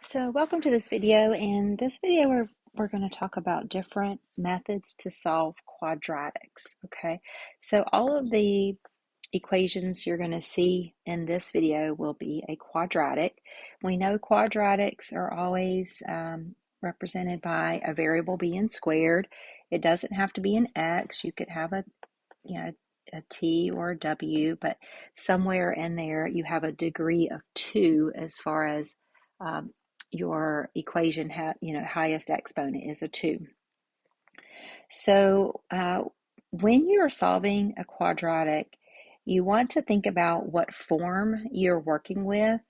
So welcome to this video. In this video, we're going to talk about different methods to solve quadratics. Okay, so all of the equations you're going to see in this video will be a quadratic. We know quadratics are always represented by a variable being squared. It doesn't have to be an x. You could have a a t or a w, but somewhere in there you have a degree of 2 as far as um, your equation highest exponent is a 2. So when you're solving a quadratic, you want to think about what form you're working with.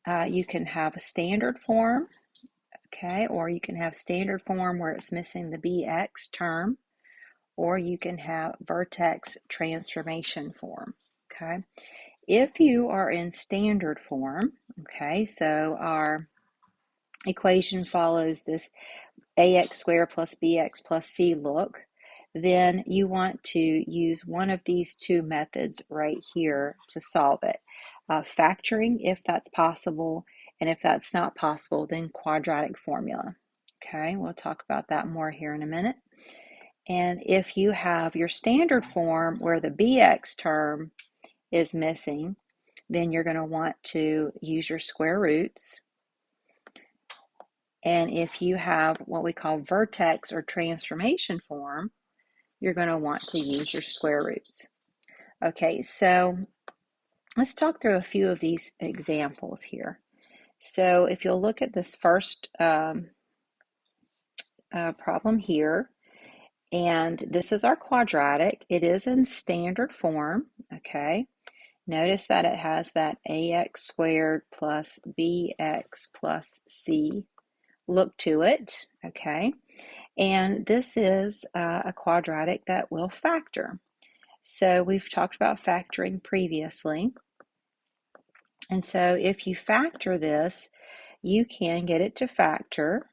You can have a standard form, okay, or you can have standard form where it's missing the bx term, or you can have vertex transformation form, okay? If you are in standard form, okay, so our equation follows this ax squared plus bx plus c look, then you want to use one of these two methods right here to solve it. Factoring, if that's possible, and if that's not possible, then quadratic formula. Okay, we'll talk about that more here in a minute. And if you have your standard form where the bx term is missing, then you're going to want to use your square roots. And if you have what we call vertex or transformation form, you're going to want to use your square roots. Okay, so let's talk through a few of these examples here. So if you'll look at this first problem here, and this is our quadratic. It is in standard form, okay? Notice that it has that ax squared plus bx plus c look to it, okay? And this is a quadratic that will factor. So we've talked about factoring previously. And so if you factor this, you can get it to factor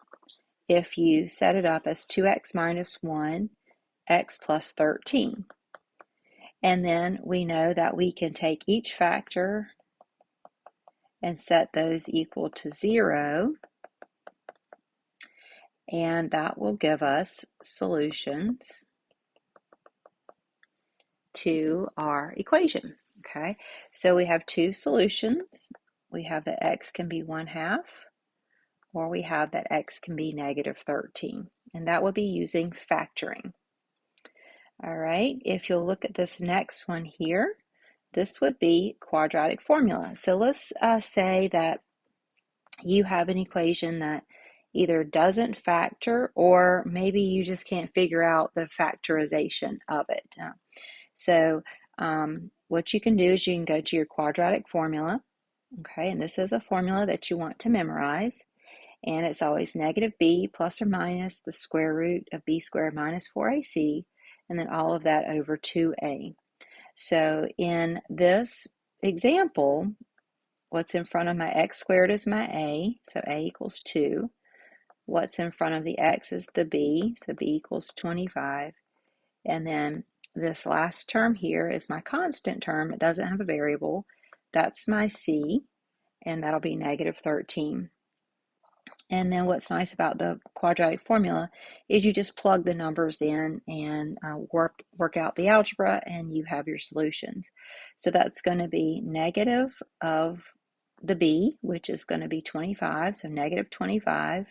if you set it up as 2x minus 1, x plus 13. And then we know that we can take each factor and set those equal to 0. And that will give us solutions to our equation. Okay, so we have two solutions. We have that x can be 1/2, or we have that x can be negative 13. And that would be using factoring. All right, if you'll look at this next one here, this would be quadratic formula. So let's say that you have an equation that either doesn't factor, or maybe you just can't figure out the factorization of it. So what you can do is you can go to your quadratic formula, okay, and this is a formula that you want to memorize, and it's always negative b plus or minus the square root of b squared minus 4ac, and then all of that over 2a. So in this example, what's in front of my x squared is my a, so a equals 2. What's in front of the x is the b, so b equals 25. And then this last term here is my constant term. It doesn't have a variable. That's my c, and that'll be negative 13. And then what's nice about the quadratic formula is you just plug the numbers in and work out the algebra, and you have your solutions. So that's going to be negative of the b, which is going to be 25, so negative 25,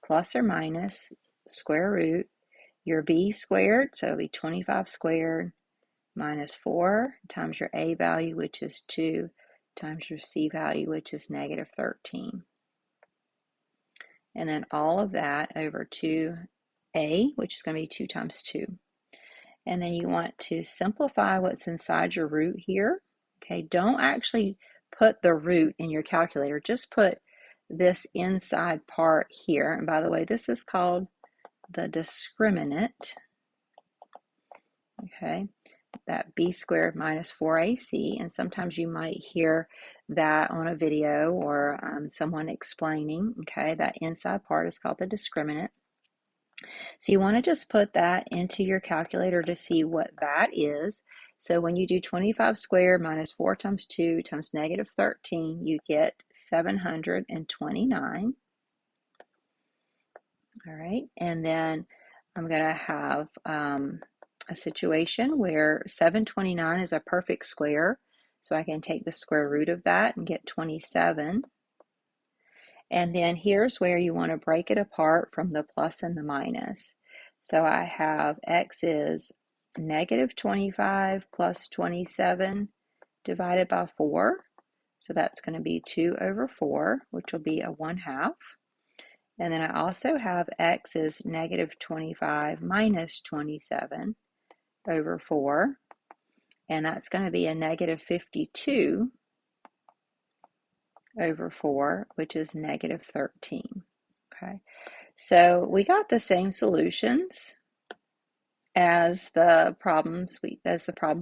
plus or minus square root your b squared, so it'll be 25 squared, minus 4 times your a value, which is 2, times your c value, which is negative 13. And then all of that over 2a, which is going to be 2 times 2. And then you want to simplify what's inside your root here. Okay, don't actually put the root in your calculator. Just put this inside part here. And by the way, this is called the discriminant. Okay, that b squared minus 4ac, and sometimes you might hear that on a video or someone explaining. Okay, that inside part is called the discriminant. So you want to just put that into your calculator to see what that is. So when you do 25 squared minus 4 times 2 times negative 13, you get 729. All right, and then I'm going to have a situation where 729 is a perfect square, so I can take the square root of that and get 27. And then here's where you want to break it apart from the plus and the minus. So I have x is negative 25 plus 27 divided by 4. So that's going to be 2 over 4, which will be a 1/2. And then I also have x is negative 25 minus 27 over 4. And that's going to be a negative 52 over 4, which is negative 13. Okay, so we got the same solutions as the problem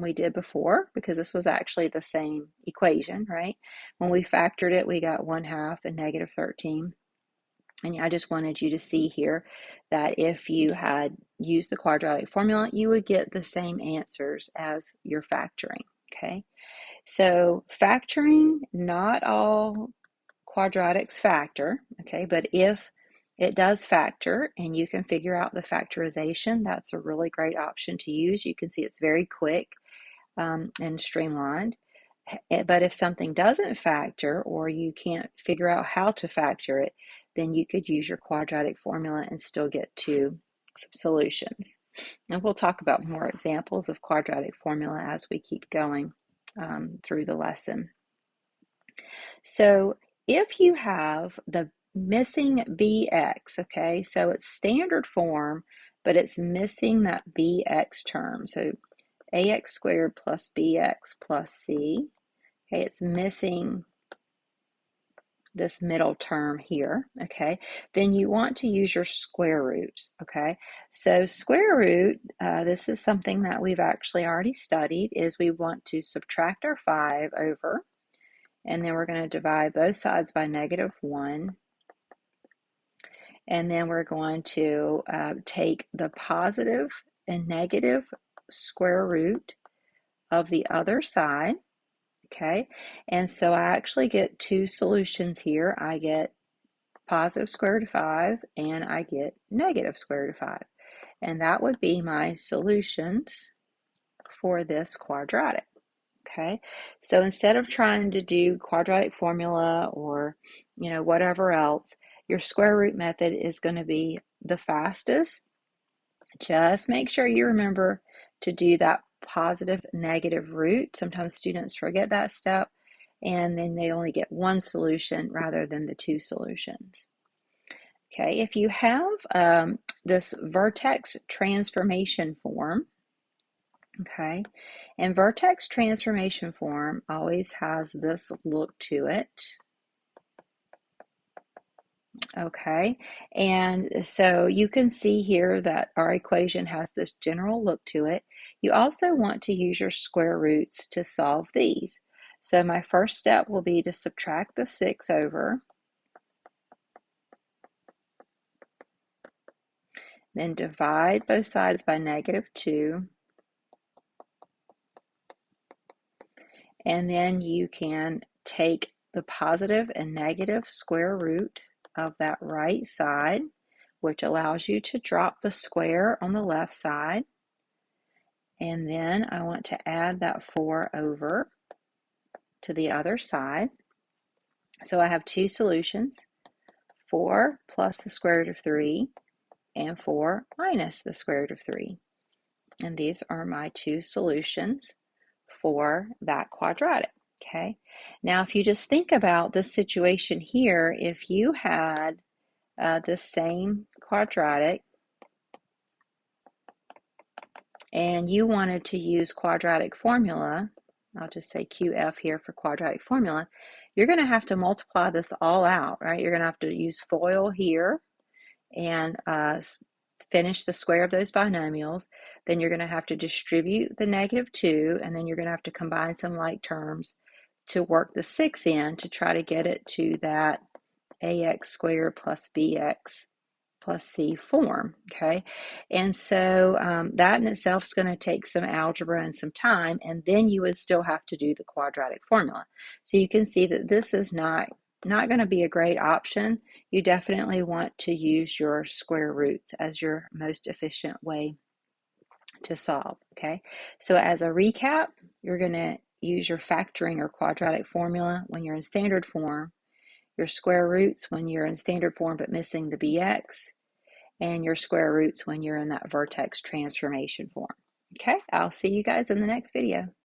we did before, because this was actually the same equation, right? When we factored it, we got 1/2 and negative 13. And I just wanted you to see here that if you had used the quadratic formula, you would get the same answers as your factoring, okay? So factoring, not all quadratics factor, okay? But if it does factor and you can figure out the factorization, that's a really great option to use. You can see it's very quick and streamlined. But if something doesn't factor or you can't figure out how to factor it, then you could use your quadratic formula and still get to some solutions. And we'll talk about more examples of quadratic formula as we keep going through the lesson. So if you have the missing bx, okay, so it's standard form, but it's missing that bx term. So ax squared plus bx plus c. Okay, it's missing this middle term here, okay? Then you want to use your square roots, okay? So square root, this is something that we've actually already studied, is we want to subtract our 5 over, and then we're going to divide both sides by negative 1. And then we're going to take the positive and negative square root of the other side. Okay, and so I actually get two solutions here. I get positive square root of 5 and I get negative square root of 5. And that would be my solutions for this quadratic. Okay, so instead of trying to do quadratic formula or, whatever else, your square root method is going to be the fastest. Just make sure you remember to do that positive negative root. Sometimes students forget that step and then they only get one solution rather than the two solutions. Okay, if you have this vertex transformation form, okay, and vertex transformation form always has this look to it. Okay, and so you can see here that our equation has this general look to it. You also want to use your square roots to solve these. So my first step will be to subtract the 6 over, then divide both sides by negative 2, and then you can take the positive and negative square root of that right side, which allows you to drop the square on the left side. And then I want to add that 4 over to the other side. So I have two solutions, 4 plus the square root of 3 and 4 minus the square root of 3. And these are my two solutions for that quadratic. Okay, now if you just think about this situation here, if you had the same quadratic and you wanted to use quadratic formula, I'll just say QF here for quadratic formula, you're going to have to multiply this all out, right? You're going to have to use FOIL here and finish the square of those binomials. Then you're going to have to distribute the negative 2, and then you're going to have to combine some like terms to work the 6 in to try to get it to that ax squared plus bx plus c form, okay? And so that in itself is going to take some algebra and some time, and then you would still have to do the quadratic formula. So you can see that this is not going to be a great option. You definitely want to use your square roots as your most efficient way to solve, okay? So as a recap, you're going to use your factoring or quadratic formula when you're in standard form, your square roots when you're in standard form but missing the bx, and your square roots when you're in that vertex transformation form. Okay, I'll see you guys in the next video.